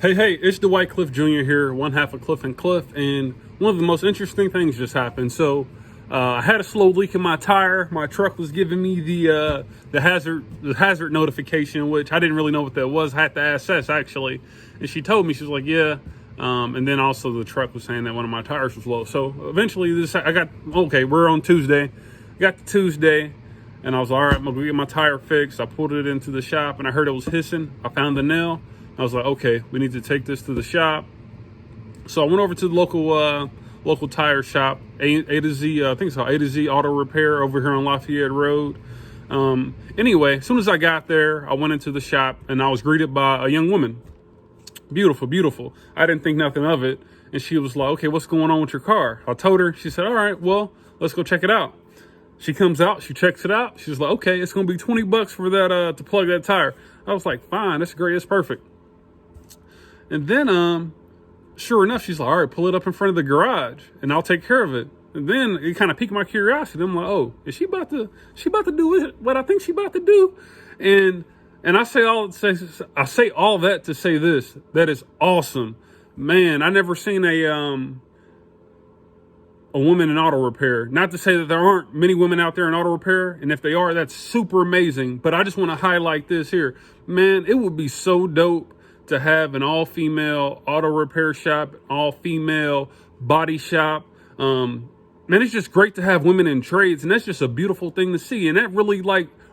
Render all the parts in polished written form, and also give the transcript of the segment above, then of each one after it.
Hey, it's Dwight Cliff Jr. here, one half of Cliff and Cliff, and one of the most interesting things just happened. So, I had a slow leak in my tire. My truck was giving me the hazard notification, which I didn't really know what that was. I had to ask Sess actually, and she told me. She was like, "Yeah." And then also the truck was saying that one of my tires was low. So eventually, we're on Tuesday. Got to Tuesday, and I was like, all right, I'm gonna get my tire fixed. I pulled it into the shop, and I heard it was hissing. I found the nail. I was like, okay, we need to take this to the shop. So I went over to the local tire shop, A to Z. I think it's called A to Z Auto Repair over here on Lafayette Road. Anyway, as soon as I got there, I went into the shop and I was greeted by a young woman. Beautiful, beautiful. I didn't think nothing of it. And she was like, okay, what's going on with your car? I told her. She said, all right, well, let's go check it out. She comes out, she checks it out. She's like, okay, it's going to be $20 for that, to plug that tire. I was like, fine, that's great, that's perfect. And then, sure enough, she's like, all right, pull it up in front of the garage and I'll take care of it. And then it kind of piqued my curiosity. I'm like, oh, is she about to do what I think she about to do? And I say all that to say this, that is awesome. Man, I never seen a woman in auto repair. Not to say that there aren't many women out there in auto repair, and if they are, that's super amazing. But I just want to highlight this here. Man, it would be so dope to have an all-female auto repair shop, all-female body shop. Man, it's just great to have women in trades, and that's just a beautiful thing to see. And that really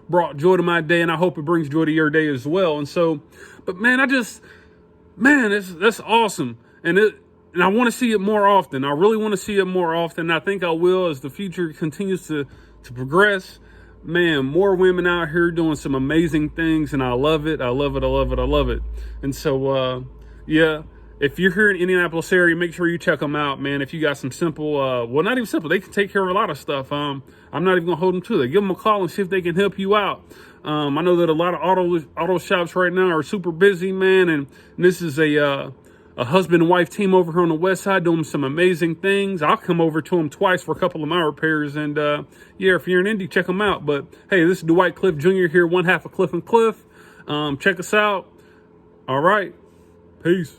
brought joy to my day, and I hope it brings joy to your day as well. And so, but man, that's awesome. And I want to see it more often. I really want to see it more often. I think I will as the future continues to progress. Man, more women out here doing some amazing things, and I love it. I love it. I love it. I love it. And so, yeah, if you're here in Indianapolis area, make sure you check them out, man. If you got some simple, well, not even simple, they can take care of a lot of stuff. I'm not even gonna hold them to it. Give them a call and see if they can help you out. I know that a lot of auto shops right now are super busy, man, and this is a husband and wife team over here on the west side doing some amazing things. I'll come over to them twice for a couple of my repairs. And yeah, if you're in Indy, check them out. But hey, this is Dwight Cliff Jr. here, one half of Cliff and Cliff. Check us out. All right. Peace.